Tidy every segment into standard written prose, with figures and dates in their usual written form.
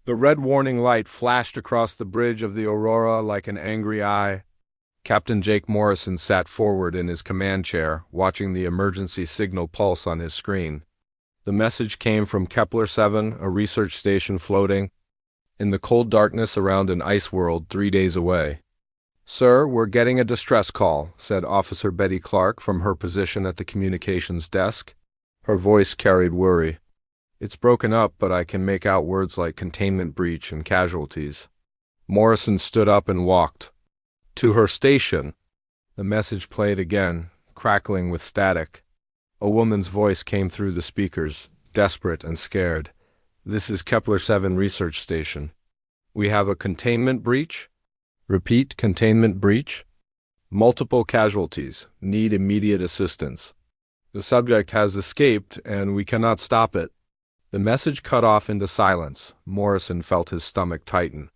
The red warning light flashed across the bridge of the Aurora like an angry eye. Captain Jake Morrison sat forward in his command chair, watching the emergency signal pulse on his screen. The message came from Kepler-7, a research station floating in the cold darkness around an ice world 3 days away. "Sir, we're getting a distress call," said Officer Betty Clark from her position at the communications desk. Her voice carried worry. "It's broken up, but I can make out words like containment breach and casualties." Morrison stood up and walked to her station. The message played again, crackling with static. A woman's voice came through the speakers, desperate and scared. "This is Kepler-7 research station. We have a containment breach. Repeat, containment breach. Multiple casualties. Need immediate assistance. The subject has escaped, and we cannot stop it." The message cut off into silence. Morrison felt his stomach tighten.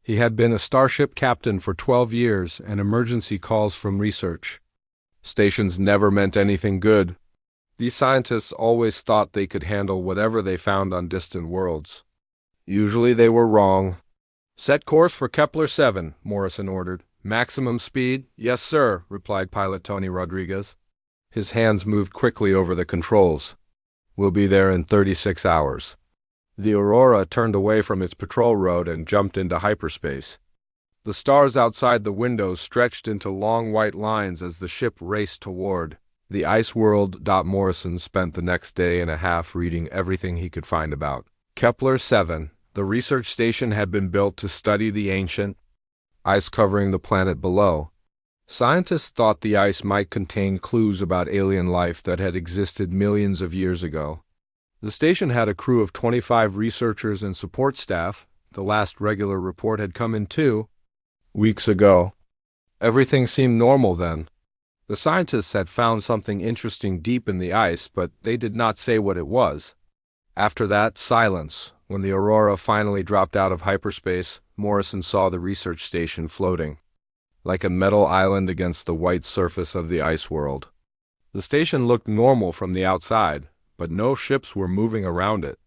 He had been a starship captain for 12 years, and emergency calls from research stations never meant anything good. These scientists always thought they could handle whatever they found on distant worlds. Usually they were wrong. "Set course for Kepler-7, Morrison ordered. "Maximum speed?" "Yes, sir," replied pilot Tony Rodriguez. His hands moved quickly over the controls. "We'll be there in 36 hours. The Aurora turned away from its patrol road and jumped into hyperspace. The stars outside the windows stretched into long white lines as the ship raced toward the ice world. Morrison spent the next day and a half reading everything he could find about Kepler-7. The research station had been built to study the ancient ice covering the planet below. Scientists thought the ice might contain clues about alien life that had existed millions of years ago. The station had a crew of 25 researchers and support staff. The last regular report had come in 2 weeks ago. Everything seemed normal then. The scientists had found something interesting deep in the ice, but they did not say what it was. After that, silence. When the Aurora finally dropped out of hyperspace, Morrison saw the research station floating like a metal island against the white surface of the ice world. The station looked normal from the outside, but no ships were moving around it.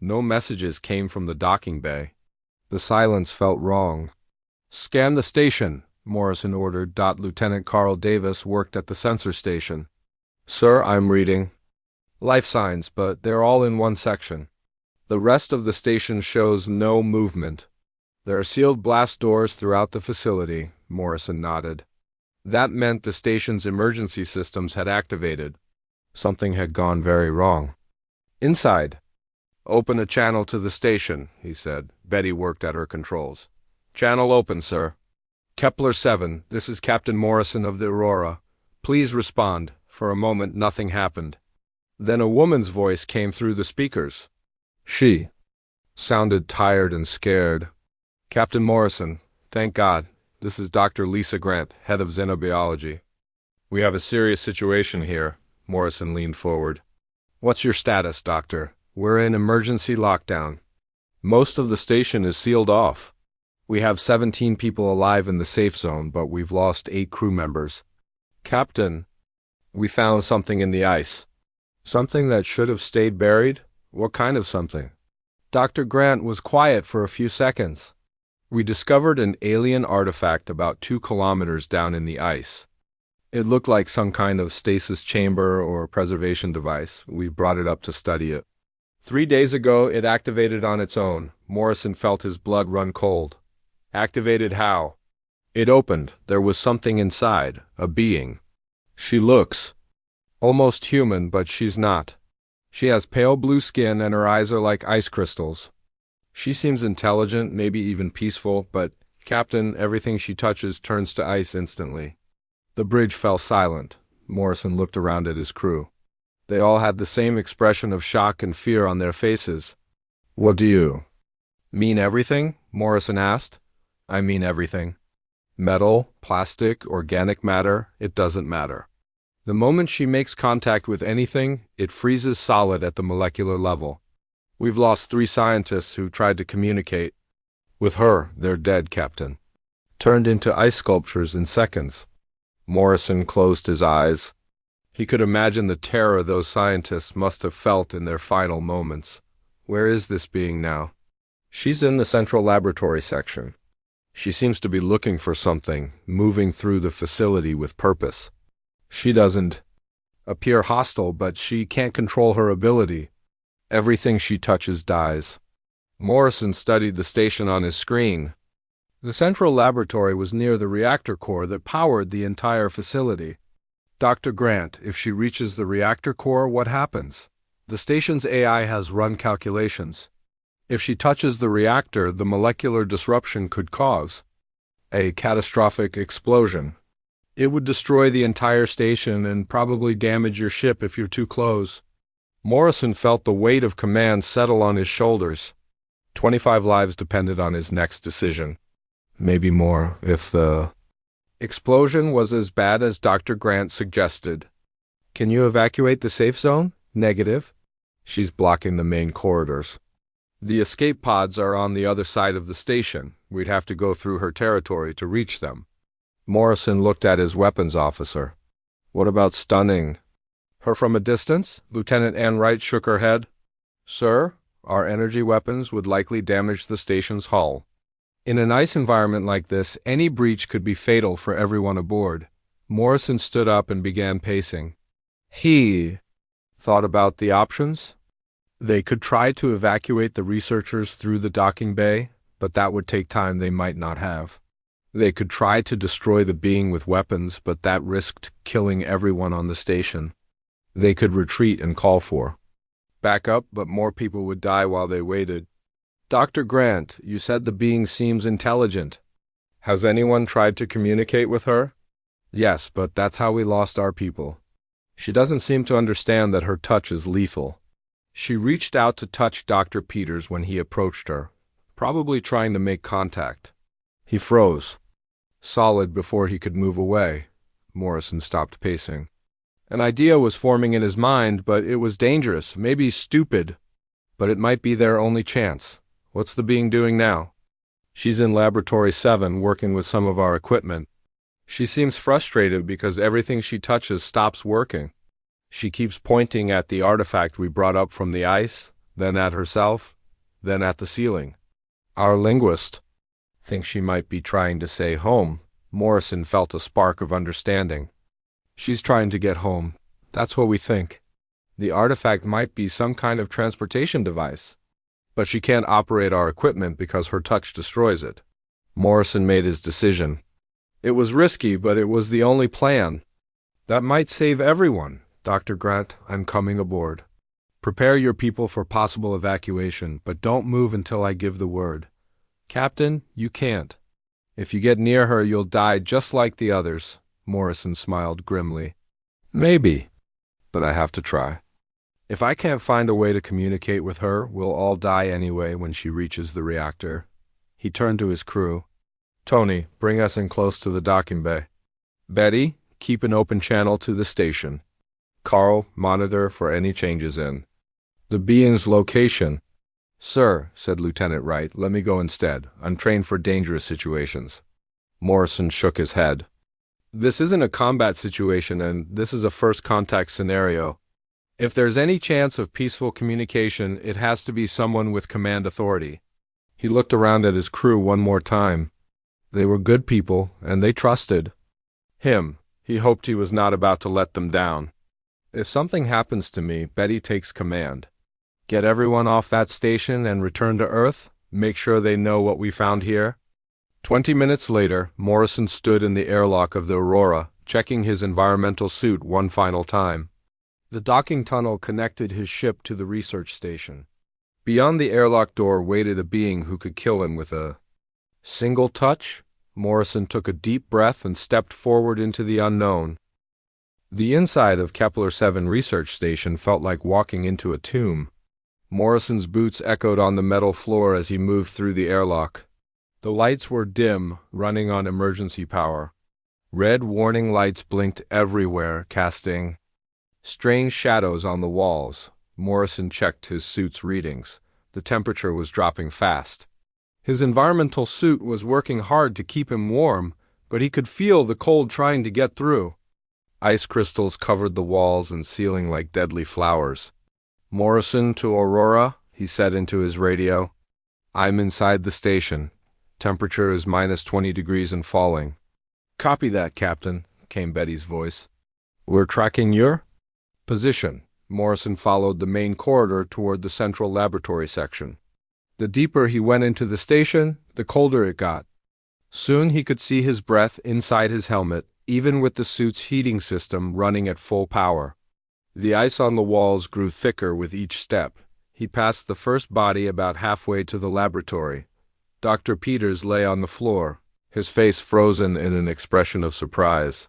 No messages came from the docking bay. The silence felt wrong. "Scan the station," Morrison ordered. Lieutenant Carl Davis worked at the sensor station. "Sir, I'm reading life signs, but they're all in one section. The rest of the station shows no movement. There are sealed blast doors throughout the facility." Morrison nodded. That meant the station's emergency systems had activated. Something had gone very wrong. "Inside." "Open a channel to the station," he said. Betty worked at her controls. "Channel open, sir." "Kepler-7, this is Captain Morrison of the Aurora. Please respond." For a moment, nothing happened. Then a woman's voice came through the speakers. She sounded tired and scared. "Captain Morrison, thank God. This is Dr. Lisa Grant, head of xenobiology. We have a serious situation here." Morrison leaned forward. "What's your status, Doctor?" "We're in emergency lockdown. Most of the station is sealed off. We have 17 people alive in the safe zone, but we've lost 8 crew members." "Captain, we found something in the ice." "Something that should have stayed buried? What kind of something?" Dr. Grant was quiet for a few seconds. "We discovered an alien artifact about 2 kilometers down in the ice. It looked like some kind of stasis chamber or preservation device. We brought it up to study it. 3 days ago, it activated on its own." Morrison felt his blood run cold. "Activated how?" "It opened. There was something inside, a being. She looks almost human, but she's not. She has pale blue skin and her eyes are like ice crystals. She seems intelligent, maybe even peaceful, but, Captain, everything she touches turns to ice instantly." The bridge fell silent. Morrison looked around at his crew. They all had the same expression of shock and fear on their faces. "What do you mean, everything?" Morrison asked. "I mean everything. Metal, plastic, organic matter, it doesn't matter. The moment she makes contact with anything, it freezes solid at the molecular level. We've lost 3 scientists who tried to communicate with her. They're dead, Captain. Turned into ice sculptures in seconds." Morrison closed his eyes. He could imagine the terror those scientists must have felt in their final moments. "Where is this being now?" She's in the central laboratory section. She seems to be looking for something, moving through the facility with purpose. She doesn't appear hostile, but she can't control her ability. Everything she touches dies. Morrison studied the station on his screen. The central laboratory was near the reactor core that powered the entire facility. Dr. Grant, if she reaches the reactor core, what happens? The station's AI has run calculations. If she touches the reactor, the molecular disruption could cause a catastrophic explosion. It would destroy the entire station and probably damage your ship if you're too close. Morrison felt the weight of command settle on his shoulders. 25 lives depended on his next decision. Maybe more, if the explosion was as bad as Dr. Grant suggested. Can you evacuate the safe zone? Negative. She's blocking the main corridors. The escape pods are on the other side of the station. We'd have to go through her territory to reach them. Morrison looked at his weapons officer. What about stunning her from a distance? Lieutenant Ann Wright shook her head. Sir, our energy weapons would likely damage the station's hull. In an ice environment like this, any breach could be fatal for everyone aboard. Morrison stood up and began pacing. He thought about the options. They could try to evacuate the researchers through the docking bay, but that would take time they might not have. They could try to destroy the being with weapons, but that risked killing everyone on the station. They could retreat and call for backup, but more people would die while they waited. Dr. Grant, you said the being seems intelligent. Has anyone tried to communicate with her? Yes, but that's how we lost our people. She doesn't seem to understand that her touch is lethal. She reached out to touch Dr. Peters when he approached her, probably trying to make contact. He froze, solid before he could move away. Morrison stopped pacing. An idea was forming in his mind, but it was dangerous, maybe stupid, but it might be their only chance. What's the being doing now? She's in Laboratory 7 working with some of our equipment. She seems frustrated because everything she touches stops working. She keeps pointing at the artifact we brought up from the ice, then at herself, then at the ceiling. Our linguist thinks she might be trying to say home. Morrison felt a spark of understanding. She's trying to get home. That's what we think. The artifact might be some kind of transportation device, but she can't operate our equipment because her touch destroys it. Morrison made his decision. It was risky, but it was the only plan. That might save everyone. Dr. Grant, I'm coming aboard. Prepare your people for possible evacuation, but don't move until I give the word. Captain, you can't. If you get near her, you'll die just like the others. Morrison smiled grimly. Maybe, but I have to try. If I can't find a way to communicate with her, we'll all die anyway when she reaches the reactor. He turned to his crew. Tony, bring us in close to the docking bay. Betty, keep an open channel to the station. Carl, monitor for any changes in the being's location. Sir, said Lieutenant Wright, let me go instead. I'm trained for dangerous situations. Morrison shook his head. This isn't a combat situation, and this is a first contact scenario. If there's any chance of peaceful communication, it has to be someone with command authority. He looked around at his crew one more time. They were good people, and they trusted him. He hoped he was not about to let them down. If something happens to me, Betty takes command. Get everyone off that station and return to Earth. Make sure they know what we found here. 20 minutes later, Morrison stood in the airlock of the Aurora, checking his environmental suit one final time. The docking tunnel connected his ship to the research station. Beyond the airlock door waited a being who could kill him with a single touch. Morrison took a deep breath and stepped forward into the unknown. The inside of Kepler 7 research station felt like walking into a tomb. Morrison's boots echoed on the metal floor as he moved through the airlock. The lights were dim, running on emergency power. Red warning lights blinked everywhere, casting strange shadows on the walls. Morrison checked his suit's readings. The temperature was dropping fast. His environmental suit was working hard to keep him warm, but he could feel the cold trying to get through. Ice crystals covered the walls and ceiling like deadly flowers. Morrison to Aurora, he said into his radio. I'm inside the station. Temperature is minus 20 degrees and falling. Copy that, Captain, came Betty's voice. We're tracking your position. Morrison followed the main corridor toward the central laboratory section. The deeper he went into the station, the colder it got. Soon he could see his breath inside his helmet, even with the suit's heating system running at full power. The ice on the walls grew thicker with each step. He passed the first body about halfway to the laboratory. Dr. Peters lay on the floor, his face frozen in an expression of surprise.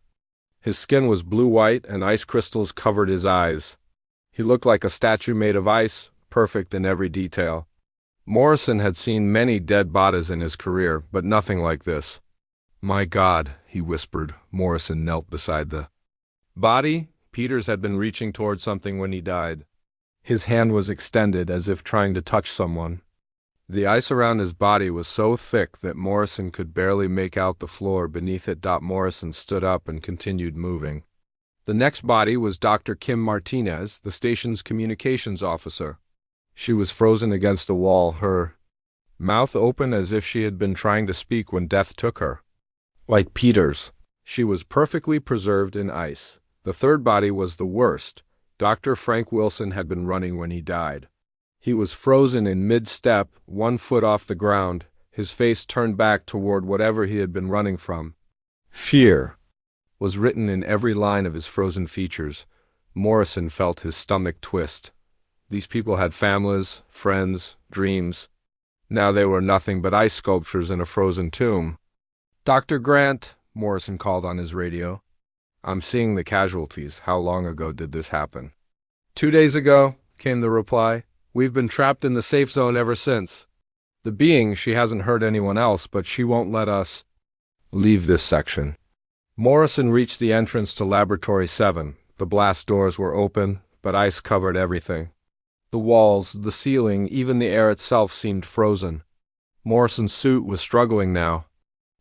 His skin was blue-white and ice crystals covered his eyes. He looked like a statue made of ice, perfect in every detail. Morrison had seen many dead bodies in his career, but nothing like this. My God, he whispered. Morrison knelt beside the body. Peters had been reaching toward something when he died. His hand was extended as if trying to touch someone. The ice around his body was so thick that Morrison could barely make out the floor beneath it. Morrison stood up and continued moving. The next body was Dr. Kim Martinez, the station's communications officer. She was frozen against the wall, her mouth open as if she had been trying to speak when death took her. Like Peters, she was perfectly preserved in ice. The third body was the worst. Dr. Frank Wilson had been running when he died. He was frozen in mid-step, 1 foot off the ground, his face turned back toward whatever he had been running from. Fear was written in every line of his frozen features. Morrison felt his stomach twist. These people had families, friends, dreams. Now they were nothing but ice sculptures in a frozen tomb. Dr. Grant, Morrison called on his radio. I'm seeing the casualties. How long ago did this happen? 2 days ago, came the reply. We've been trapped in the safe zone ever since. The being, she hasn't hurt anyone else, but she won't let us leave this section. Morrison reached the entrance to Laboratory 7. The blast doors were open, but ice covered everything. The walls, the ceiling, even the air itself seemed frozen. Morrison's suit was struggling now.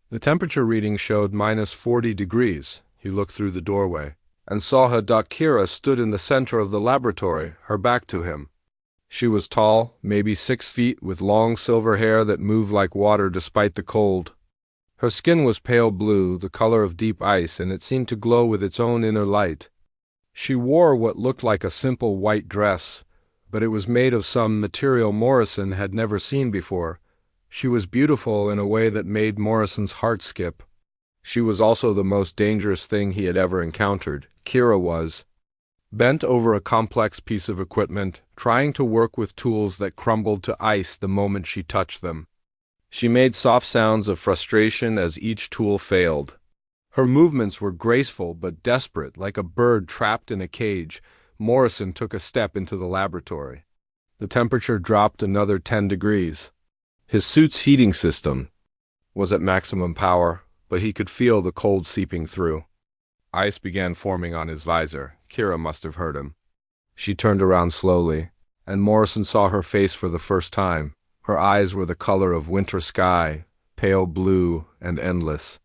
The temperature reading showed minus 40 degrees. He looked through the doorway and saw her. Kira stood in the center of the laboratory, her back to him. She was tall, maybe 6 feet, with long silver hair that moved like water despite the cold. Her skin was pale blue, the color of deep ice, and it seemed to glow with its own inner light. She wore what looked like a simple white dress, but it was made of some material Morrison had never seen before. She was beautiful in a way that made Morrison's heart skip. She was also the most dangerous thing he had ever encountered. Kira was bent over a complex piece of equipment, trying to work with tools that crumbled to ice the moment she touched them. She made soft sounds of frustration as each tool failed. Her movements were graceful but desperate, like a bird trapped in a cage. Morrison took a step into the laboratory. The temperature dropped another 10 degrees. His suit's heating system was at maximum power, but he could feel the cold seeping through. Ice began forming on his visor. Kira must have heard him. She turned around slowly, and Morrison saw her face for the first time. Her eyes were the color of winter sky, pale blue and endless.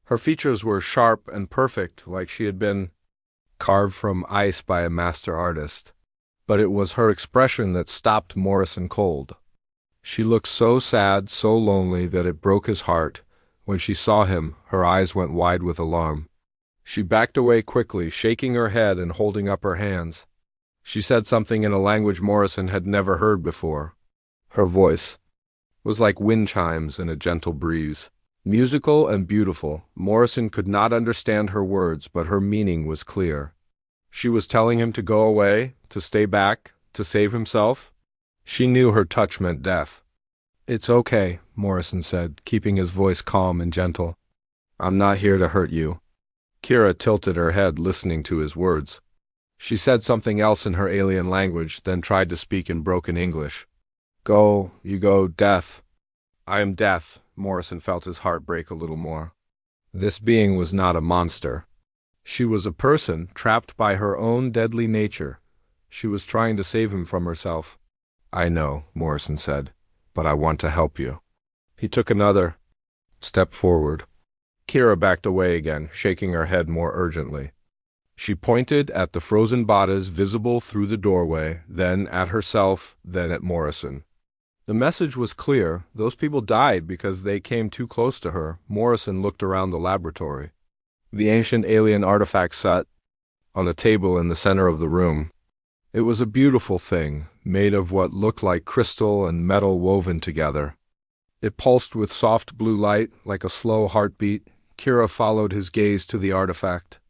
Her features were sharp and perfect, like she had been carved from ice by a master artist. But it was her expression that stopped Morrison cold. She looked so sad, so lonely, that it broke his heart. When she saw him, her eyes went wide with alarm. She backed away quickly, shaking her head and holding up her hands. She said something in a language Morrison had never heard before. Her voice was like wind chimes in a gentle breeze. Musical and beautiful, Morrison could not understand her words, but her meaning was clear. She was telling him to go away, to stay back, to save himself. She knew her touch meant death. It's okay, Morrison said, keeping his voice calm and gentle. I'm not here to hurt you. Kira tilted her head, listening to his words. She said something else in her alien language, then tried to speak in broken English. Go, you go, death. I am death. Morrison felt his heart break a little more. This being was not a monster. She was a person trapped by her own deadly nature. She was trying to save him from herself. I know, Morrison said, but I want to help you. He took another step forward. Kira backed away again, shaking her head more urgently. She pointed at the frozen bodies visible through the doorway, then at herself, then at Morrison. The message was clear. Those people died because they came too close to her. Morrison looked around the laboratory. The ancient alien artifact sat on a table in the center of the room. It was a beautiful thing, made of what looked like crystal and metal woven together. It pulsed with soft blue light, like a slow heartbeat. Kira followed his gaze to the artifact.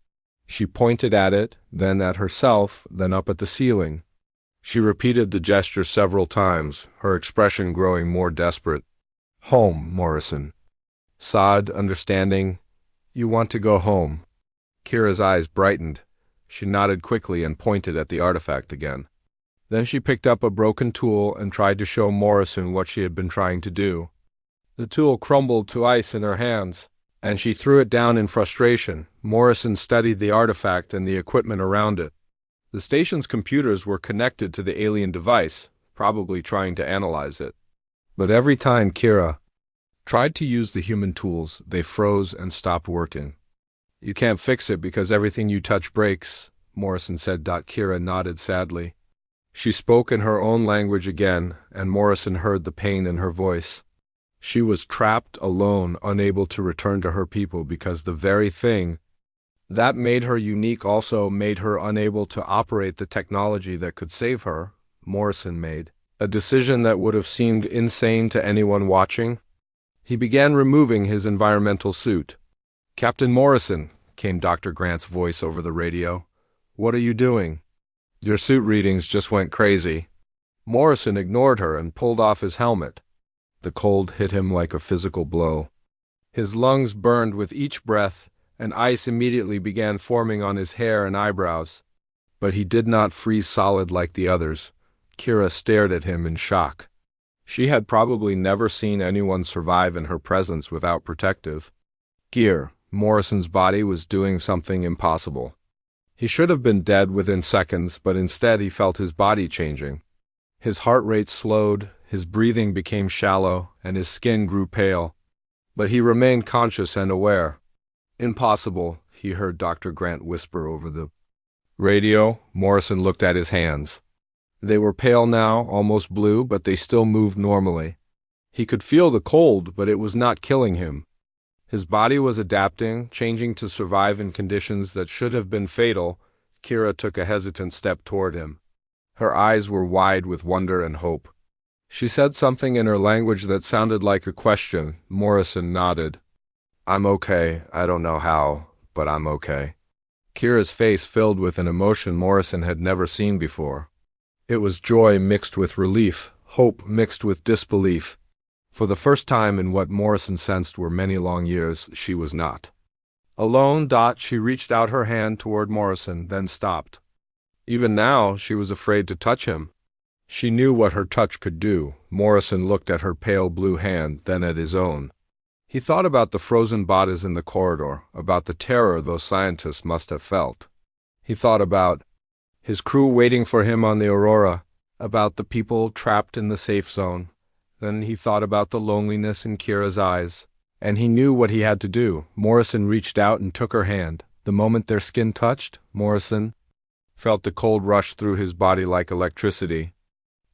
She pointed at it, then at herself, then up at the ceiling. She repeated the gesture several times, her expression growing more desperate. Home, Morrison. Sod, understanding. You want to go home. Kira's eyes brightened. She nodded quickly and pointed at the artifact again. Then she picked up a broken tool and tried to show Morrison what she had been trying to do. The tool crumbled to ice in her hands, and she threw it down in frustration. Morrison studied the artifact and the equipment around it. The station's computers were connected to the alien device, probably trying to analyze it. But every time Kira tried to use the human tools, they froze and stopped working. You can't fix it because everything you touch breaks, Morrison said. Kira nodded sadly. She spoke in her own language again, and Morrison heard the pain in her voice. She was trapped, alone, unable to return to her people because the very thing that made her unique also made her unable to operate the technology that could save her. Morrison made a decision that would have seemed insane to anyone watching. He began removing his environmental suit. Captain Morrison, came Dr. Grant's voice over the radio. What are you doing? Your suit readings just went crazy. Morrison ignored her and pulled off his helmet. The cold hit him like a physical blow. His lungs burned with each breath, and ice immediately began forming on his hair and eyebrows. But he did not freeze solid like the others. Kira stared at him in shock. She had probably never seen anyone survive in her presence without protective gear. Morrison's body was doing something impossible. He should have been dead within seconds, but instead he felt his body changing. His heart rate slowed, his breathing became shallow, and his skin grew pale. But he remained conscious and aware. Impossible, he heard Dr. Grant whisper over the radio. Morrison looked at his hands. They were pale now, almost blue, but they still moved normally. He could feel the cold, but it was not killing him. His body was adapting, changing to survive in conditions that should have been fatal. Kira took a hesitant step toward him. Her eyes were wide with wonder and hope. She said something in her language that sounded like a question. Morrison nodded. I'm okay. I don't know how, but I'm okay. Kira's face filled with an emotion Morrison had never seen before. It was joy mixed with relief, hope mixed with disbelief. For the first time in what Morrison sensed were many long years, she was not alone. She reached out her hand toward Morrison, then stopped. Even now, she was afraid to touch him. She knew what her touch could do. Morrison looked at her pale blue hand, then at his own. He thought about the frozen bodies in the corridor, about the terror those scientists must have felt. He thought about his crew waiting for him on the Aurora, about the people trapped in the safe zone. Then he thought about the loneliness in Kira's eyes, and he knew what he had to do. Morrison reached out and took her hand. The moment their skin touched, Morrison felt the cold rush through his body like electricity.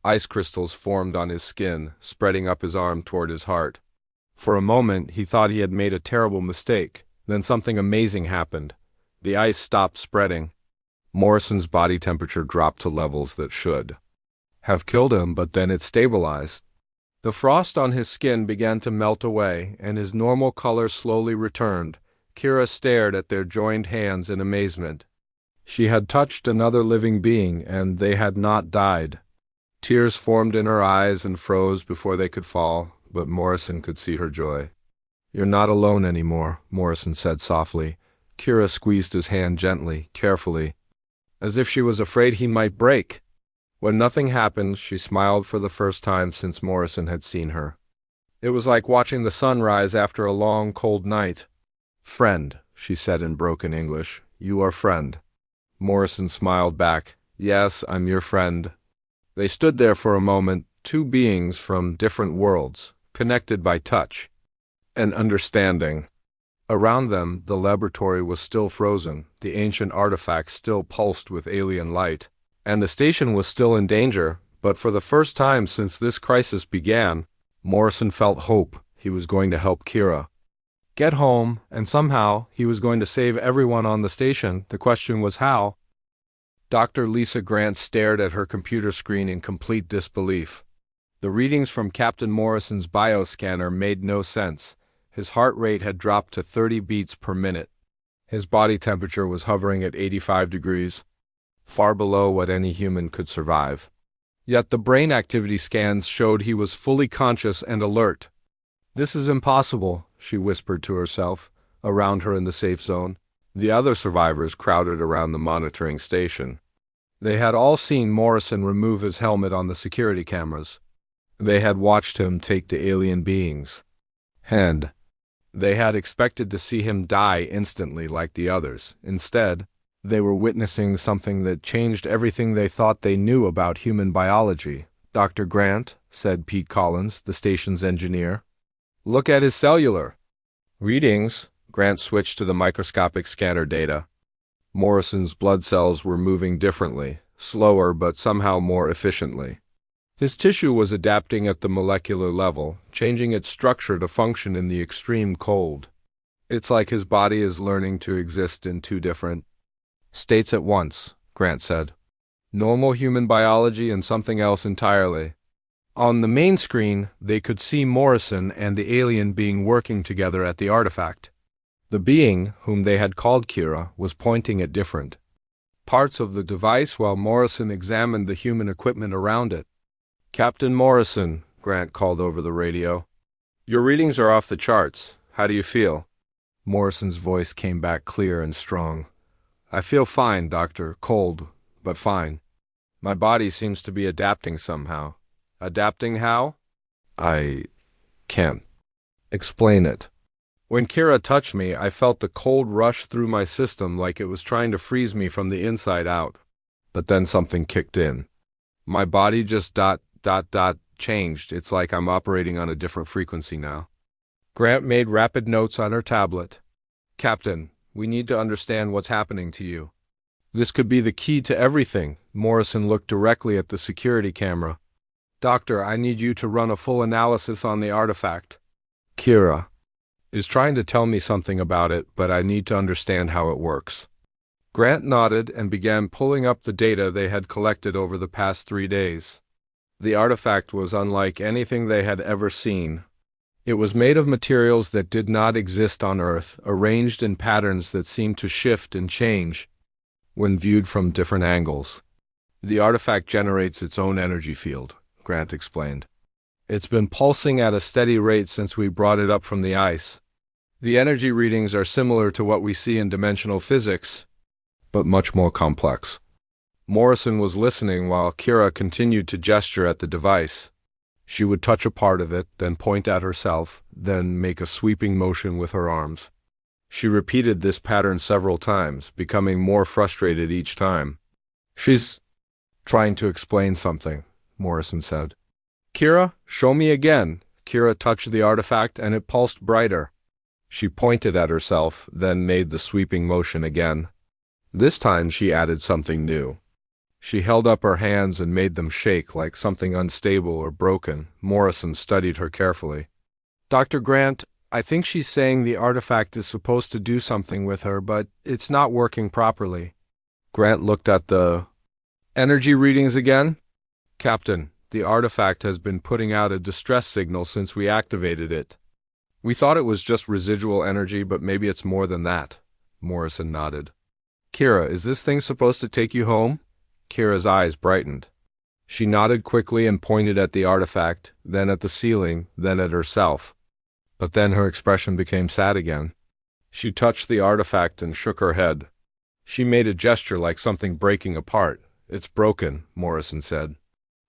Ice crystals formed on his skin, spreading up his arm toward his heart. For a moment, he thought he had made a terrible mistake. Then something amazing happened. The ice stopped spreading. Morrison's body temperature dropped to levels that should have killed him, but then it stabilized. The frost on his skin began to melt away, and his normal color slowly returned. Kira stared at their joined hands in amazement. She had touched another living being, and they had not died. Tears formed in her eyes and froze before they could fall, but Morrison could see her joy. You're not alone anymore, Morrison said softly. Kira squeezed his hand gently, carefully, as if she was afraid he might break. When nothing happened, she smiled for the first time since Morrison had seen her. It was like watching the sun rise after a long, cold night. Friend, she said in broken English, you are friend. Morrison smiled back. Yes, I'm your friend. They stood there for a moment, two beings from different worlds, connected by touch and understanding. Around them, the laboratory was still frozen, the ancient artifact still pulsed with alien light, and the station was still in danger, But for the first time since this crisis began, Morrison felt hope. He was going to help Kira get home, and somehow he was going to save everyone on the station. The question was how. Dr. Lisa Grant stared at her computer screen in complete disbelief. The readings from Captain Morrison's bioscanner made no sense. His heart rate had dropped to 30 beats per minute. His body temperature was hovering at 85 degrees, far below what any human could survive. Yet the brain activity scans showed he was fully conscious and alert. "This is impossible," she whispered to herself, around her in the safe zone. The other survivors crowded around the monitoring station. They had all seen Morrison remove his helmet on the security cameras. They had watched him take the alien being's hand. They had expected to see him die instantly like the others. Instead, they were witnessing something that changed everything they thought they knew about human biology. "Dr. Grant," said Pete Collins, the station's engineer, "look at his cellular readings." Grant switched to the microscopic scanner data. Morrison's blood cells were moving differently, slower but somehow more efficiently. His tissue was adapting at the molecular level, changing its structure to function in the extreme cold. "It's like his body is learning to exist in two different states at once," Grant said. "Normal human biology and something else entirely." On the main screen, they could see Morrison and the alien being working together at the artifact. The being, whom they had called Kira, was pointing at different parts of the device while Morrison examined the human equipment around it. "Captain Morrison," Grant called over the radio, "your readings are off the charts. How do you feel?" Morrison's voice came back clear and strong. "I feel fine, Doctor. Cold, but fine. My body seems to be adapting somehow." "Adapting how?" "I can't explain it. When Kira touched me, I felt the cold rush through my system like it was trying to freeze me from the inside out. But then something kicked in. My body just changed. It's like I'm operating on a different frequency now." Grant made rapid notes on her tablet. "Captain, we need to understand what's happening to you. This could be the key to everything." Morrison looked directly at the security camera. "Doctor, I need you to run a full analysis on the artifact. Kira is trying to tell me something about it, but I need to understand how it works." Grant nodded and began pulling up the data they had collected over the past 3 days. The artifact was unlike anything they had ever seen. It was made of materials that did not exist on Earth, arranged in patterns that seemed to shift and change when viewed from different angles. "The artifact generates its own energy field," Grant explained. "It's been pulsing at a steady rate since we brought it up from the ice. The energy readings are similar to what we see in dimensional physics, but much more complex." Morrison was listening while Kira continued to gesture at the device. She would touch a part of it, then point at herself, then make a sweeping motion with her arms. She repeated this pattern several times, becoming more frustrated each time. "She's trying to explain something," Morrison said. "Kira, show me again." Kira touched the artifact and it pulsed brighter. She pointed at herself, then made the sweeping motion again. This time she added something new. She held up her hands and made them shake like something unstable or broken. Morrison studied her carefully. "Dr. Grant, I think she's saying the artifact is supposed to do something with her, but it's not working properly." Grant looked at the energy readings again. "Captain, the artifact has been putting out a distress signal since we activated it. We thought it was just residual energy, but maybe it's more than that." Morrison nodded. "Kira, is this thing supposed to take you home?" Kira's eyes brightened. She nodded quickly and pointed at the artifact, then at the ceiling, then at herself. But then her expression became sad again. She touched the artifact and shook her head. She made a gesture like something breaking apart. "It's broken," Morrison said.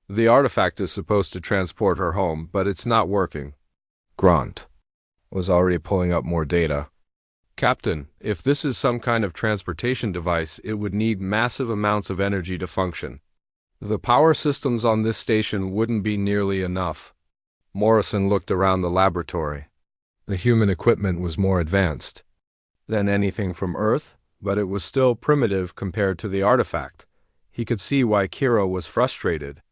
"The artifact is supposed to transport her home, but it's not working." Grant was already pulling up more data. "Captain, if this is some kind of transportation device, it would need massive amounts of energy to function. The power systems on this station wouldn't be nearly enough." Morrison looked around the laboratory. The human equipment was more advanced than anything from Earth, but it was still primitive compared to the artifact. He could see why Kira was frustrated.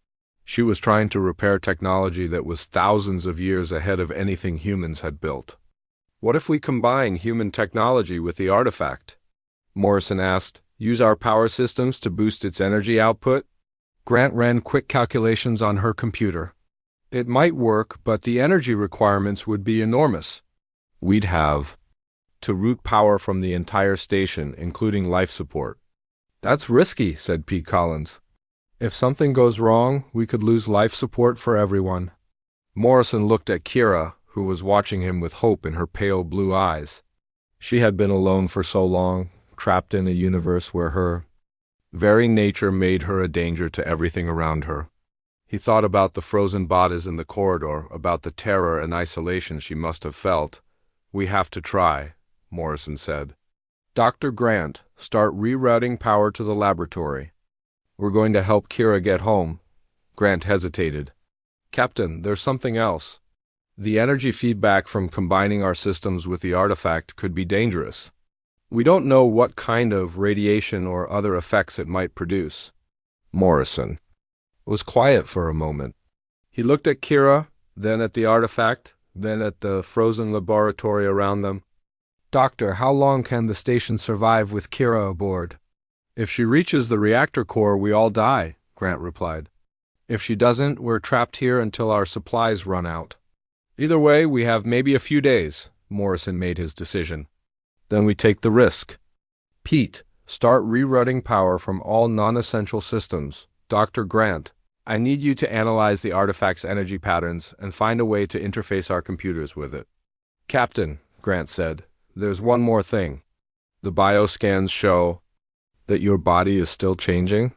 She was trying to repair technology that was thousands of years ahead of anything humans had built. What if we combine human technology with the artifact? Morrison asked. Use our power systems to boost its energy output? Grant ran quick calculations on her computer. It might work, but the energy requirements would be enormous. We'd have to route power from the entire station, including life support. That's risky, said Pete Collins. If something goes wrong, we could lose life support for everyone. Morrison looked at Kira, who was watching him with hope in her pale blue eyes. She had been alone for so long, trapped in a universe where her very nature made her a danger to everything around her. He thought about the frozen bodies in the corridor, about the terror and isolation she must have felt. We have to try, Morrison said. Dr. Grant, start rerouting power to the laboratory. We're going to help Kira get home. Grant hesitated. Captain, there's something else. The energy feedback from combining our systems with the artifact could be dangerous. We don't know what kind of radiation or other effects it might produce. Morrison was quiet for a moment. He looked at Kira, then at the artifact, then at the frozen laboratory around them. Doctor, how long can the station survive with Kira aboard? If she reaches the reactor core, we all die, Grant replied. If she doesn't, we're trapped here until our supplies run out. Either way, we have maybe a few days, Morrison made his decision. Then we take the risk. Pete, start rerouting power from all non-essential systems. Dr. Grant, I need you to analyze the artifact's energy patterns and find a way to interface our computers with it. Captain, Grant said, there's one more thing. The bioscans show that your body is still changing.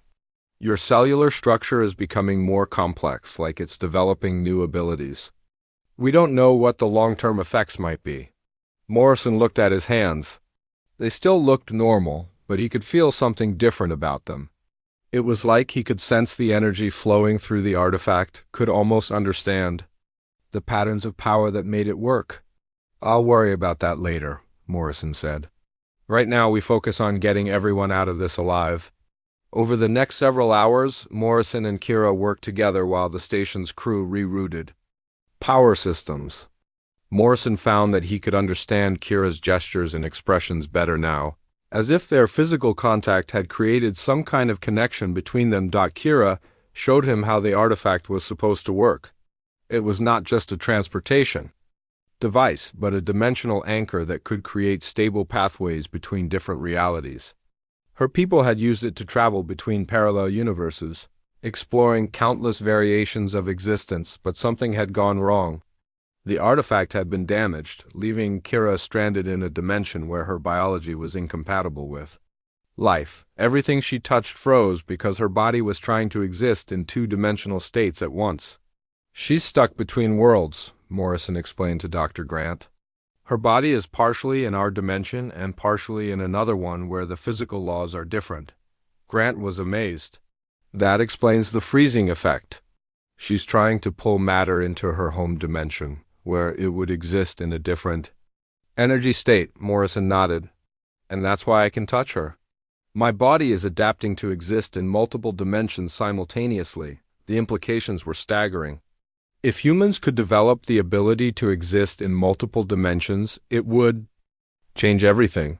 Your cellular structure is becoming more complex, like it's developing new abilities. We don't know what the long-term effects might be. Morrison looked at his hands. They still looked normal, but he could feel something different about them. It was like he could sense the energy flowing through the artifact, could almost understand the patterns of power that made it work. I'll worry about that later, Morrison said. Right now we focus on getting everyone out of this alive. Over the next several hours, Morrison and Kira worked together while the station's crew rerouted. Power systems. Morrison found that he could understand Kira's gestures and expressions better now, as if their physical contact had created some kind of connection between them. Kira showed him how the artifact was supposed to work. It was not just a transportation device, but a dimensional anchor that could create stable pathways between different realities. Her people had used it to travel between parallel universes, exploring countless variations of existence, but something had gone wrong. The artifact had been damaged, leaving Kira stranded in a dimension where her biology was incompatible with life. Everything she touched froze because her body was trying to exist in two-dimensional states at once. She's stuck between worlds, Morrison explained to Dr. Grant. Her body is partially in our dimension and partially in another one where the physical laws are different. Grant was amazed. That explains the freezing effect. She's trying to pull matter into her home dimension, where it would exist in a different energy state, Morrison nodded. And that's why I can touch her. My body is adapting to exist in multiple dimensions simultaneously. The implications were staggering. If humans could develop the ability to exist in multiple dimensions, it would change everything.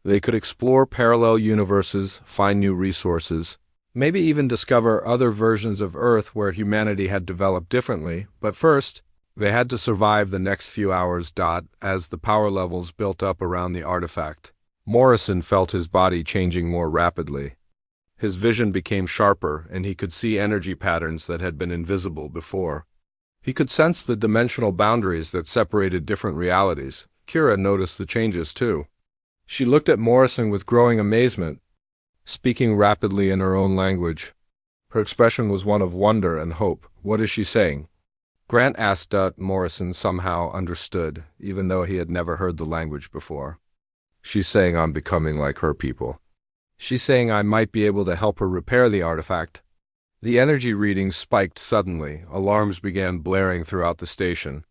They could explore parallel universes, find new resources, maybe even discover other versions of Earth where humanity had developed differently, but first, they had to survive the next few hours. As the power levels built up around the artifact, Morrison felt his body changing more rapidly. His vision became sharper, and he could see energy patterns that had been invisible before. He could sense the dimensional boundaries that separated different realities. Kira noticed the changes too. She looked at Morrison with growing amazement, speaking rapidly in her own language. Her expression was one of wonder and hope. What is she saying? Grant asked. Morrison somehow understood, even though he had never heard the language before. She's saying I'm becoming like her people. She's saying I might be able to help her repair the artifact. The energy readings spiked suddenly. Alarms began blaring throughout the station.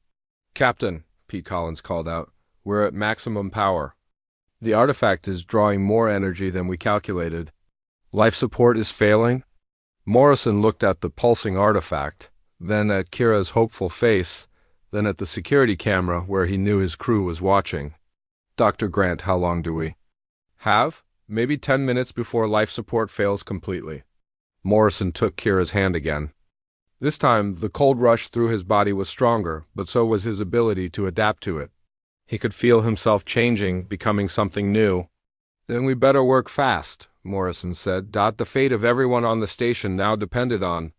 Captain, Pete Collins called out, we're at maximum power. The artifact is drawing more energy than we calculated. Life support is failing? Morrison looked at the pulsing artifact, then at Kira's hopeful face, then at the security camera where he knew his crew was watching. Dr. Grant, how long do we have? Maybe 10 minutes before life support fails completely. Morrison took Kira's hand again. This time, the cold rush through his body was stronger, but so was his ability to adapt to it. He could feel himself changing, becoming something new. Then we better work fast, Morrison said. The fate of everyone on the station now depended on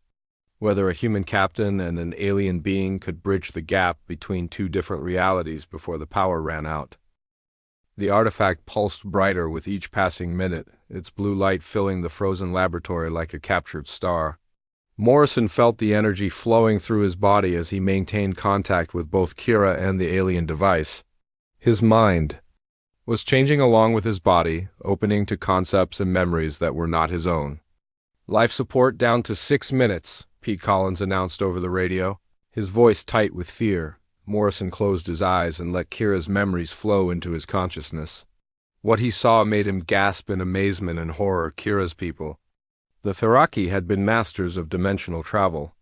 whether a human captain and an alien being could bridge the gap between two different realities before the power ran out. The artifact pulsed brighter with each passing minute, its blue light filling the frozen laboratory like a captured star. Morrison felt the energy flowing through his body as he maintained contact with both Kira and the alien device. His mind was changing along with his body, opening to concepts and memories that were not his own. Life support down to 6 minutes, Pete Collins announced over the radio, his voice tight with fear. Morrison closed his eyes and let Kira's memories flow into his consciousness. What he saw made him gasp in amazement and horror. Kira's people, the Tharaki, had been masters of dimensional travel.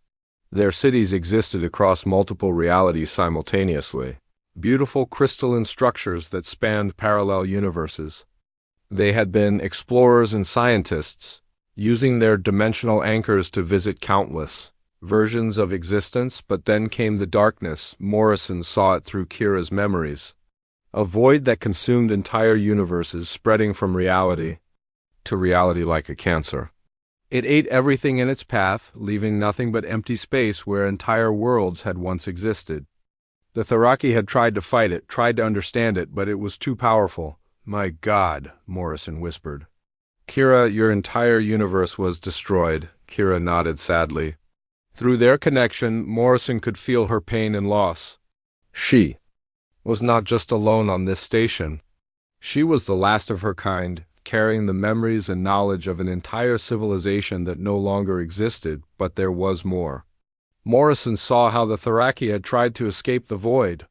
Their cities existed across multiple realities simultaneously, beautiful crystalline structures that spanned parallel universes. They had been explorers and scientists, using their dimensional anchors to visit countless versions of existence, but then came the darkness. Morrison saw it through Kira's memories. A void that consumed entire universes, spreading from reality to reality like a cancer. It ate everything in its path, leaving nothing but empty space where entire worlds had once existed. The Tharaki had tried to fight it, tried to understand it, but it was too powerful. My God, Morrison whispered. Kira, your entire universe was destroyed. Kira nodded sadly. Through their connection, Morrison could feel her pain and loss. She was not just alone on this station. She was the last of her kind, carrying the memories and knowledge of an entire civilization that no longer existed, but there was more. Morrison saw how the Tharaki had tried to escape the void.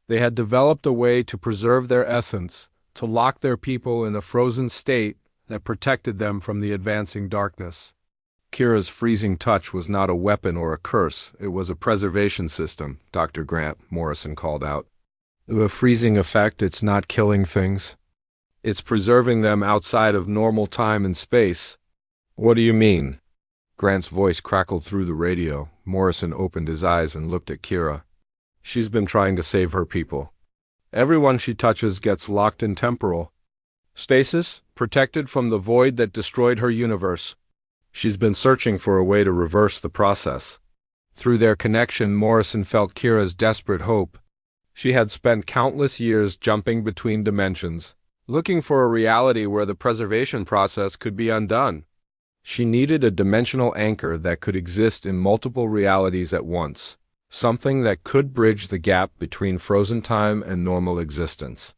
They had developed a way to preserve their essence, to lock their people in a frozen state that protected them from the advancing darkness. Kira's freezing touch was not a weapon or a curse, it was a preservation system, Dr. Grant, Morrison called out. The freezing effect, it's not killing things. It's preserving them outside of normal time and space. What do you mean? Grant's voice crackled through the radio. Morrison opened his eyes and looked at Kira. She's been trying to save her people. Everyone she touches gets locked in temporal stasis, protected from the void that destroyed her universe. She's been searching for a way to reverse the process. Through their connection, Morrison felt Kira's desperate hope. She had spent countless years jumping between dimensions, looking for a reality where the preservation process could be undone. She needed a dimensional anchor that could exist in multiple realities at once, something that could bridge the gap between frozen time and normal existence.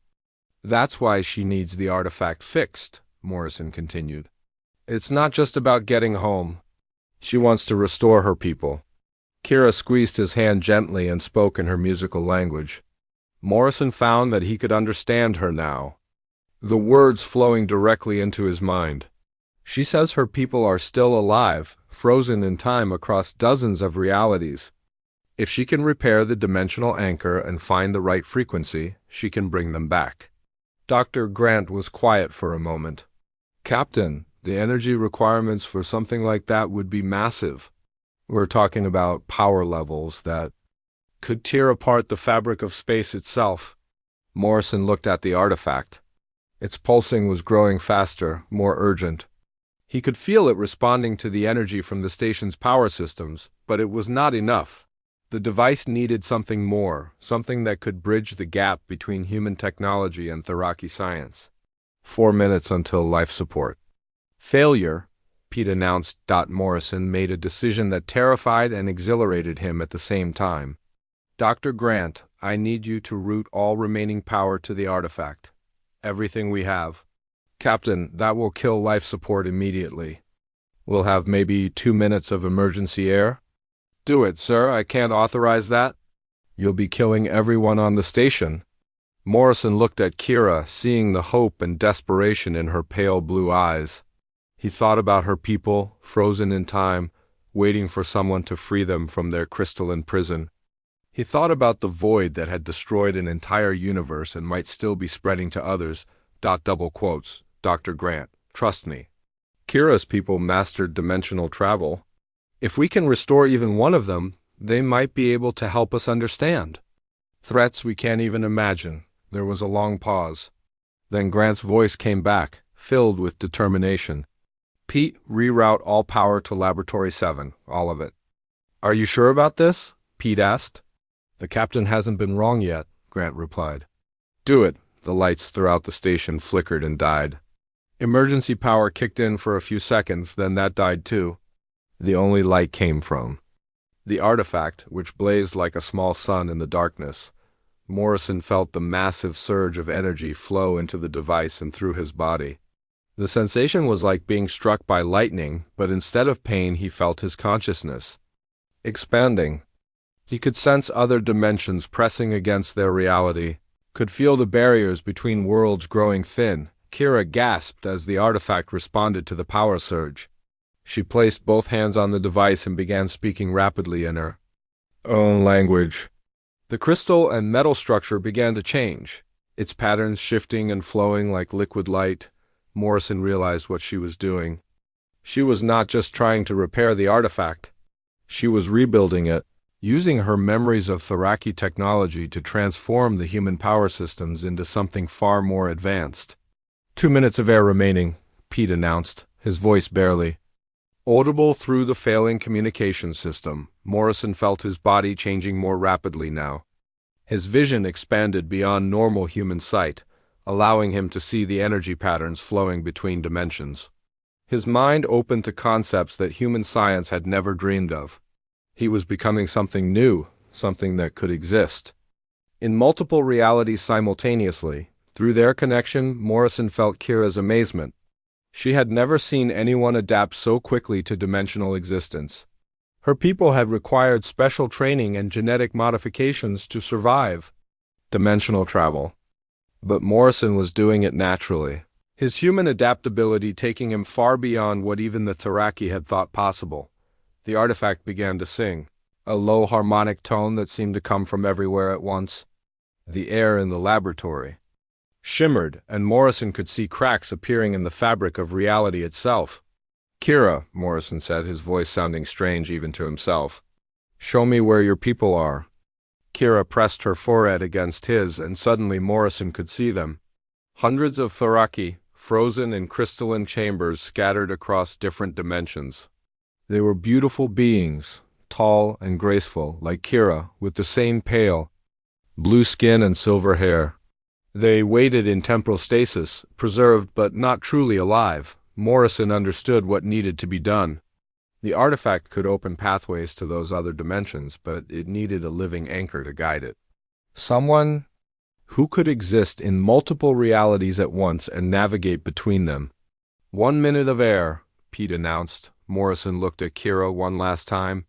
That's why she needs the artifact fixed, Morrison continued. It's not just about getting home. She wants to restore her people. Kira squeezed his hand gently and spoke in her musical language. Morrison found that he could understand her now, the words flowing directly into his mind. She says her people are still alive, frozen in time across dozens of realities. If she can repair the dimensional anchor and find the right frequency, she can bring them back. Dr. Grant was quiet for a moment. Captain, the energy requirements for something like that would be massive. We're talking about power levels that could tear apart the fabric of space itself. Morrison looked at the artifact. Its pulsing was growing faster, more urgent. He could feel it responding to the energy from the station's power systems, but it was not enough. The device needed something more, something that could bridge the gap between human technology and Tharaki science. 4 minutes until life support. Failure, Pete announced. Morrison made a decision that terrified and exhilarated him at the same time. Dr. Grant, I need you to route all remaining power to the artifact. Everything we have. Captain, that will kill life support immediately. We'll have maybe 2 minutes of emergency air. Do it, sir. I can't authorize that. You'll be killing everyone on the station. Morrison looked at Kira, seeing the hope and desperation in her pale blue eyes. He thought about her people, frozen in time, waiting for someone to free them from their crystalline prison. He thought about the void that had destroyed an entire universe and might still be spreading to others. Double quotes, Dr. Grant, trust me. Kira's people mastered dimensional travel. If we can restore even one of them, they might be able to help us understand. Threats we can't even imagine. There was a long pause. Then Grant's voice came back, filled with determination. Pete, reroute all power to Laboratory 7, all of it. Are you sure about this? Pete asked. The captain hasn't been wrong yet, Grant replied. Do it. The lights throughout the station flickered and died. Emergency power kicked in for a few seconds, then that died too. The only light came from the artifact, which blazed like a small sun in the darkness. Morrison felt the massive surge of energy flow into the device and through his body. The sensation was like being struck by lightning, but instead of pain he felt his consciousness expanding. He could sense other dimensions pressing against their reality, could feel the barriers between worlds growing thin. Kira gasped as the artifact responded to the power surge. She placed both hands on the device and began speaking rapidly in her own language. The crystal and metal structure began to change, its patterns shifting and flowing like liquid light. Morrison realized what she was doing. She was not just trying to repair the artifact. She was rebuilding it, using her memories of Tharaki technology to transform the human power systems into something far more advanced. 2 minutes of air remaining, Pete announced, his voice barely audible through the failing communication system. Morrison felt his body changing more rapidly now. His vision expanded beyond normal human sight, allowing him to see the energy patterns flowing between dimensions. His mind opened to concepts that human science had never dreamed of. He was becoming something new, something that could exist in multiple realities simultaneously. Through their connection, Morrison felt Kira's amazement. She had never seen anyone adapt so quickly to dimensional existence. Her people had required special training and genetic modifications to survive dimensional travel. But Morrison was doing it naturally, his human adaptability taking him far beyond what even the Tharaki had thought possible. The artifact began to sing, a low harmonic tone that seemed to come from everywhere at once. The air in the laboratory shimmered, and Morrison could see cracks appearing in the fabric of reality itself. Kira, Morrison said, his voice sounding strange even to himself. Show me where your people are. Kira pressed her forehead against his, and suddenly Morrison could see them. Hundreds of Tharaki, frozen in crystalline chambers scattered across different dimensions. They were beautiful beings, tall and graceful, like Kira, with the same pale blue skin and silver hair. They waited in temporal stasis, preserved but not truly alive. Morrison understood what needed to be done. The artifact could open pathways to those other dimensions, but it needed a living anchor to guide it. Someone who could exist in multiple realities at once and navigate between them. 1 minute of air, Pete announced. Morrison looked at Kira one last time.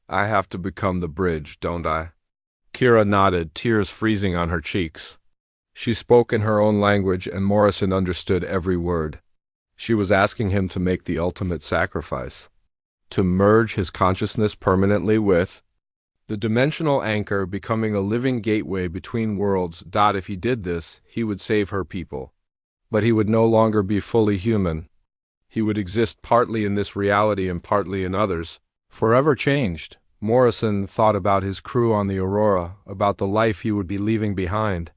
I have to become the bridge, don't I? Kira nodded, tears freezing on her cheeks. She spoke in her own language, and Morrison understood every word. She was asking him to make the ultimate sacrifice, to merge his consciousness permanently with the dimensional anchor, becoming a living gateway between worlds. If he did this, he would save her people. But he would no longer be fully human. He would exist partly in this reality and partly in others, forever changed. Morrison thought about his crew on the Aurora, about the life he would be leaving behind.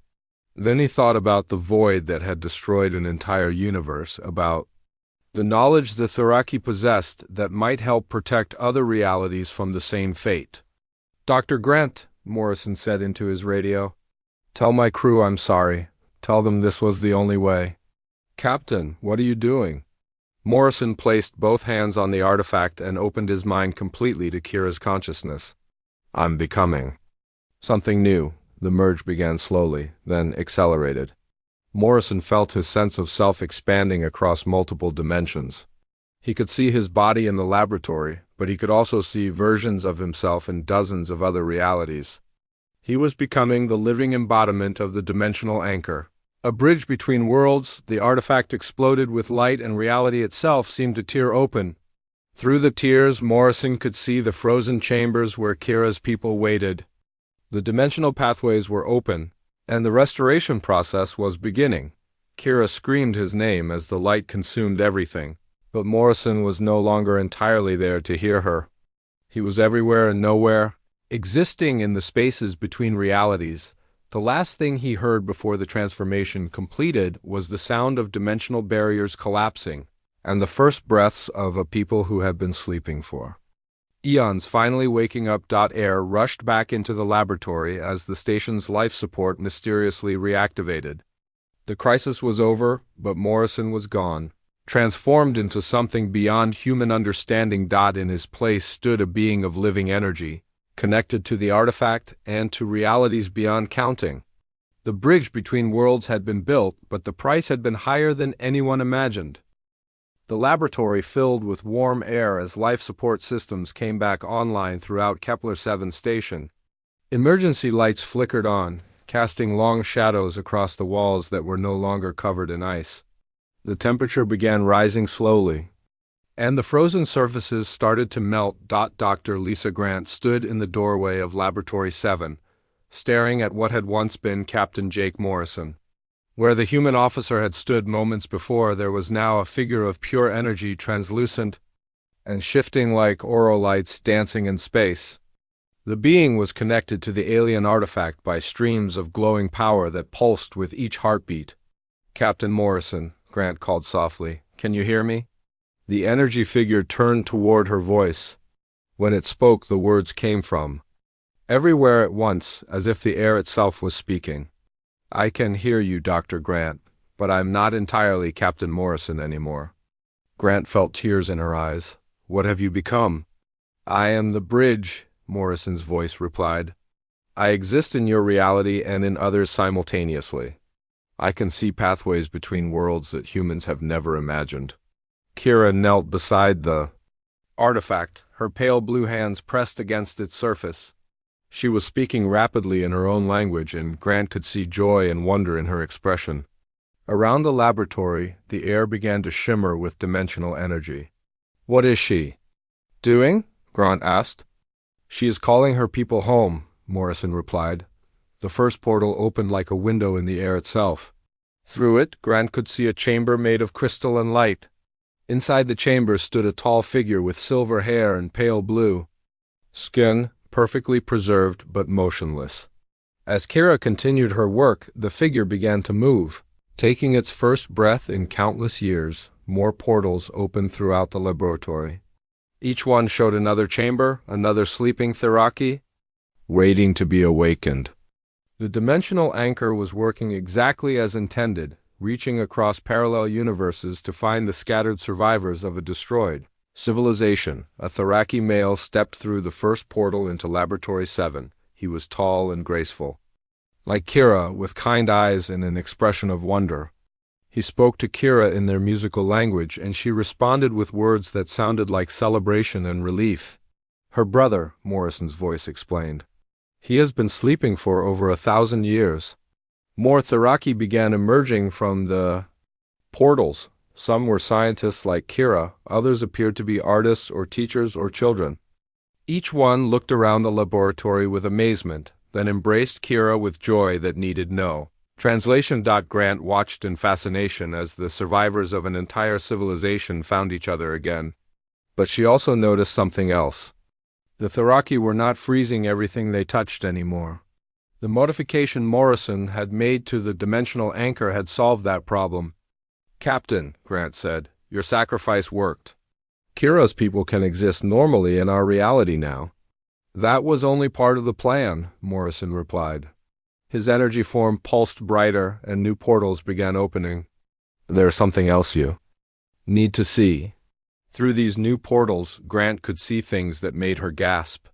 Then he thought about the void that had destroyed an entire universe, about the knowledge the Tharaki possessed that might help protect other realities from the same fate. Dr. Grant, Morrison said into his radio, tell my crew I'm sorry. Tell them this was the only way. Captain, what are you doing? Morrison placed both hands on the artifact and opened his mind completely to Kira's consciousness. I'm becoming something new. The merge began slowly, then accelerated. Morrison felt his sense of self expanding across multiple dimensions. He could see his body in the laboratory, but he could also see versions of himself in dozens of other realities. He was becoming the living embodiment of the dimensional anchor, A bridge between worlds, the artifact exploded with light and reality itself seemed to tear open. Through the tears, Morrison could see the frozen chambers where Kira's people waited. The dimensional pathways were open, and the restoration process was beginning. Kira screamed his name as the light consumed everything, but Morrison was no longer entirely there to hear her. He was everywhere and nowhere, existing in the spaces between realities. The last thing he heard before the transformation completed was the sound of dimensional barriers collapsing, and the first breaths of a people who had been sleeping for eons finally waking up. Air rushed back into the laboratory as the station's life support mysteriously reactivated. The crisis was over, but Morrison was gone, transformed into something beyond human understanding. In his place stood a being of living energy, connected to the artifact and to realities beyond counting. The bridge between worlds had been built, but the price had been higher than anyone imagined. The laboratory filled with warm air as life support systems came back online throughout Kepler 7 station. Emergency lights flickered on, casting long shadows across the walls that were no longer covered in ice. The temperature began rising slowly, and the frozen surfaces started to melt. Dr. Lisa Grant stood in the doorway of Laboratory 7, staring at what had once been Captain Jake Morrison. Where the human officer had stood moments before, there was now a figure of pure energy, translucent and shifting like aurolights dancing in space. The being was connected to the alien artifact by streams of glowing power that pulsed with each heartbeat. "Captain Morrison," Grant called softly, "can you hear me?" The energy figure turned toward her voice. When it spoke, the words came from everywhere at once, as if the air itself was speaking. "I can hear you, Dr. Grant, but I'm not entirely Captain Morrison anymore." Grant felt tears in her eyes. "What have you become?" "I am the bridge," Morrison's voice replied. "I exist in your reality and in others simultaneously. I can see pathways between worlds that humans have never imagined." Kira knelt beside the artifact, her pale blue hands pressed against its surface. She was speaking rapidly in her own language, and Grant could see joy and wonder in her expression. Around the laboratory, the air began to shimmer with dimensional energy. "What is she doing?" Grant asked. "She is calling her people home," Morrison replied. The first portal opened like a window in the air itself. Through it, Grant could see a chamber made of crystal and light. Inside the chamber stood a tall figure with silver hair and pale blue skin, perfectly preserved but motionless. As Kira continued her work, the figure began to move. Taking its first breath in countless years, more portals opened throughout the laboratory. Each one showed another chamber, another sleeping Theraki, waiting to be awakened. The dimensional anchor was working exactly as intended, reaching across parallel universes to find the scattered survivors of a destroyed civilization. A Theraki male stepped through the first portal into Laboratory 7. He was tall and graceful, like Kira, with kind eyes and an expression of wonder. He spoke to Kira in their musical language, and she responded with words that sounded like celebration and relief. "Her brother," Morrison's voice explained. "He has been sleeping for over 1,000 years." More Theraki began emerging from the portals. Some were scientists like Kira, others appeared to be artists or teachers or children. Each one looked around the laboratory with amazement, then embraced Kira with joy that needed no translation. Grant watched in fascination as the survivors of an entire civilization found each other again. But she also noticed something else. The Theraki were not freezing everything they touched anymore. The modification Morrison had made to the dimensional anchor had solved that problem. "Captain," Grant said, "your sacrifice worked. Kira's people can exist normally in our reality now." "That was only part of the plan," Morrison replied. His energy form pulsed brighter, and new portals began opening. "There's something else you need to see." Through these new portals, Grant could see things that made her gasp.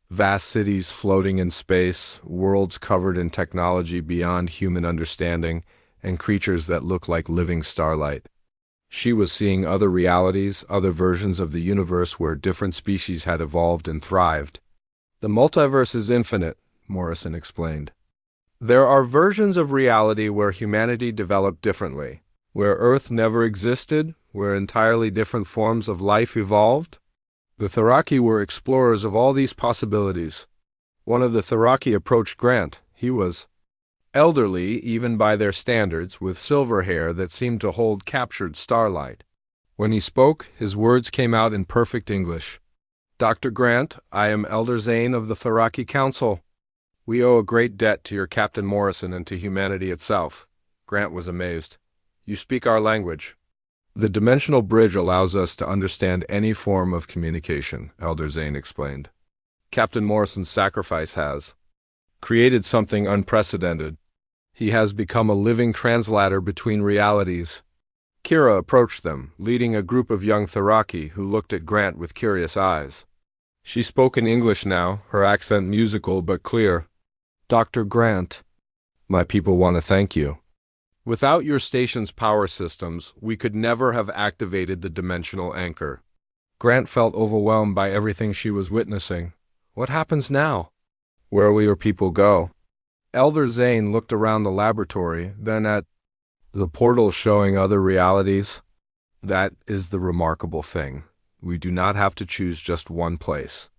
Vast cities floating in space, worlds covered in technology beyond human understanding, and creatures that looked like living starlight. She was seeing other realities, other versions of the universe where different species had evolved and thrived. "The multiverse is infinite," Morrison explained. There are versions of reality where humanity developed differently, where Earth never existed, where entirely different forms of life evolved. The Tharaki were explorers of all these possibilities. One of the Tharaki approached Grant. He was elderly, even by their standards, with silver hair that seemed to hold captured starlight. When he spoke, his words came out in perfect English. "Dr. Grant, I am Elder Zane of the Tharaki Council. We owe a great debt to your Captain Morrison and to humanity itself." Grant was amazed. "You speak our language." "The dimensional bridge allows us to understand any form of communication," Elder Zane explained. "Captain Morrison's sacrifice has created something unprecedented. He has become a living translator between realities." Kira approached them, leading a group of young Tharaki who looked at Grant with curious eyes. She spoke in English now, her accent musical but clear. "Dr. Grant, my people want to thank you. Without your station's power systems, we could never have activated the dimensional anchor." Grant felt overwhelmed by everything she was witnessing. What happens now? Where will your people go? Elder Zane looked around the laboratory, then at the portal showing other realities. "That is the remarkable thing. We do not have to choose just one place.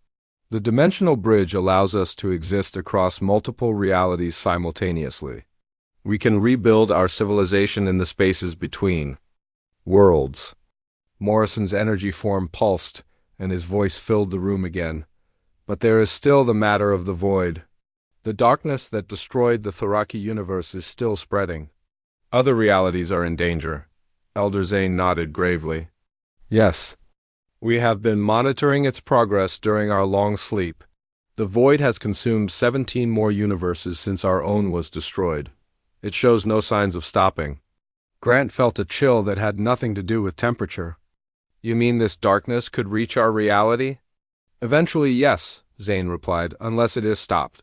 The dimensional bridge allows us to exist across multiple realities simultaneously. We can rebuild our civilization in the spaces between worlds." Morrison's energy form pulsed, and his voice filled the room again. "But there is still the matter of the void. The darkness that destroyed the Tharaki universe is still spreading. Other realities are in danger." Elder Zane nodded gravely. "Yes. We have been monitoring its progress during our long sleep. The void has consumed 17 more universes since our own was destroyed. It shows no signs of stopping." Grant felt a chill that had nothing to do with temperature. "You mean this darkness could reach our reality?" "Eventually, yes," Zane replied, "unless it is stopped."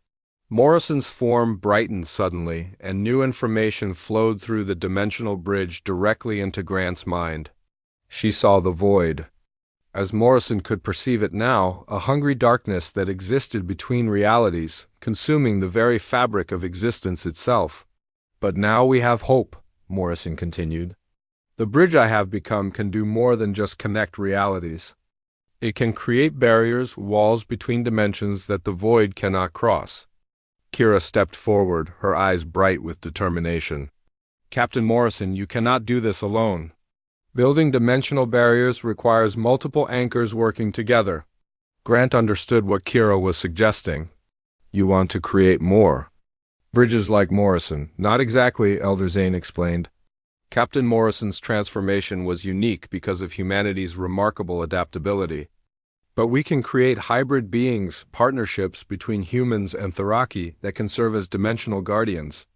Morrison's form brightened suddenly, and new information flowed through the dimensional bridge directly into Grant's mind. She saw the void. As Morrison could perceive it now, a hungry darkness that existed between realities, consuming the very fabric of existence itself. "But now we have hope," Morrison continued. "The bridge I have become can do more than just connect realities. It can create barriers, walls between dimensions that the void cannot cross." Kira stepped forward, her eyes bright with determination. "Captain Morrison, you cannot do this alone. Building dimensional barriers requires multiple anchors working together." Grant understood what Kira was suggesting. "You want to create more bridges like Morrison." "Not exactly," Elder Zane explained. "Captain Morrison's transformation was unique because of humanity's remarkable adaptability. But we can create hybrid beings, partnerships between humans and Tharaki that can serve as dimensional guardians."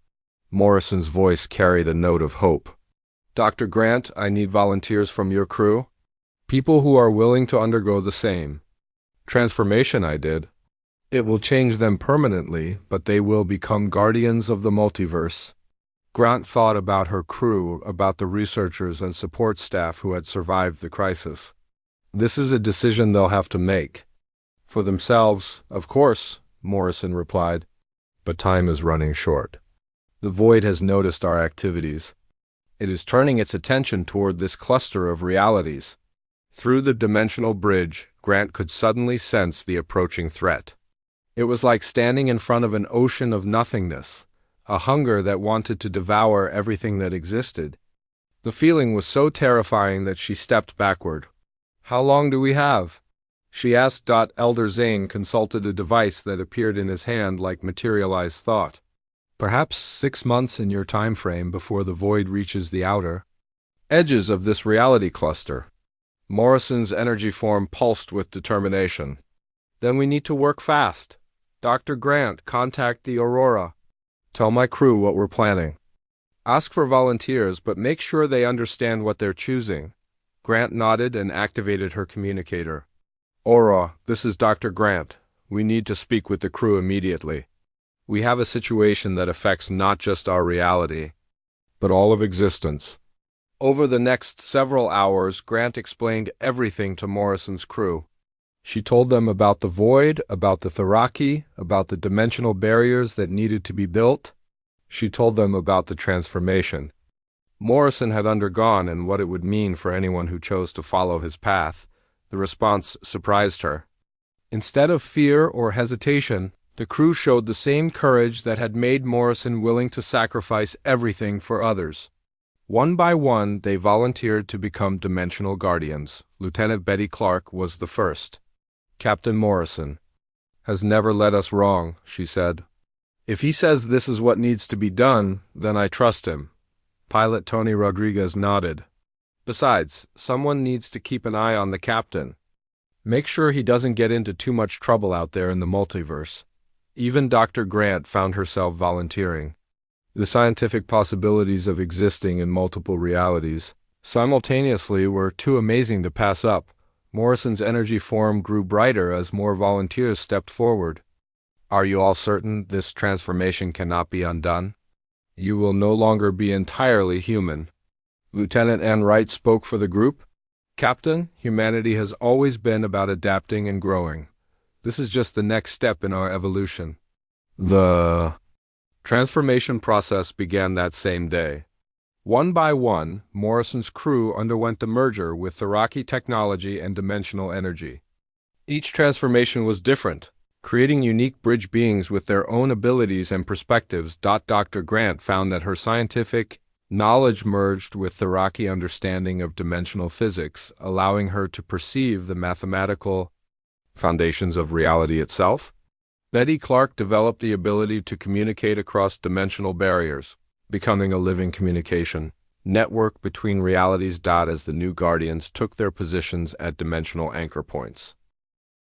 Morrison's voice carried a note of hope. "Dr. Grant, I need volunteers from your crew. People who are willing to undergo the same transformation I did. It will change them permanently, but they will become guardians of the multiverse." Grant thought about her crew, about the researchers and support staff who had survived the crisis. This is a decision they'll have to make. "For themselves, of course," Morrison replied. "But time is running short. The void has noticed our activities. It is turning its attention toward this cluster of realities." Through the dimensional bridge, Grant could suddenly sense the approaching threat. It was like standing in front of an ocean of nothingness, a hunger that wanted to devour everything that existed. The feeling was so terrifying that she stepped backward. "How long do we have?" she asked. Elder Zane consulted a device that appeared in his hand like materialized thought. "Perhaps 6 months in your time frame before the void reaches the outer edges of this reality cluster." Morrison's energy form pulsed with determination. "Then we need to work fast. Dr. Grant, contact the Aurora. Tell my crew what we're planning. Ask for volunteers, but make sure they understand what they're choosing." Grant nodded and activated her communicator. "Aurora, this is Dr. Grant. We need to speak with the crew immediately. We have a situation that affects not just our reality, but all of existence." Over the next several hours, Grant explained everything to Morrison's crew. She told them about the void, about the Tharaki, about the dimensional barriers that needed to be built. She told them about the transformation Morrison had undergone and what it would mean for anyone who chose to follow his path. The response surprised her. Instead of fear or hesitation, the crew showed the same courage that had made Morrison willing to sacrifice everything for others. One by one, they volunteered to become Dimensional Guardians. Lieutenant Betty Clark was the first. Captain Morrison has never led us wrong, she said. If he says this is what needs to be done, then I trust him. Pilot Tony Rodriguez nodded. Besides, someone needs to keep an eye on the captain. Make sure he doesn't get into too much trouble out there in the multiverse. Even Dr. Grant found herself volunteering. The scientific possibilities of existing in multiple realities simultaneously were too amazing to pass up. Morrison's energy form grew brighter as more volunteers stepped forward. Are you all certain this transformation cannot be undone? You will no longer be entirely human. Lieutenant Ann Wright spoke for the group. Captain, humanity has always been about adapting and growing. This is just the next step in our evolution. The transformation process began that same day. One by one, Morrison's crew underwent the merger with Tharaki technology and dimensional energy. Each transformation was different, creating unique bridge beings with their own abilities and perspectives. Dr. Grant found that her scientific knowledge merged with Tharaki understanding of dimensional physics, allowing her to perceive the mathematical foundations of reality itself. Betty Clark developed the ability to communicate across dimensional barriers, becoming a living communication network between realities. As the new Guardians took their positions at dimensional anchor points,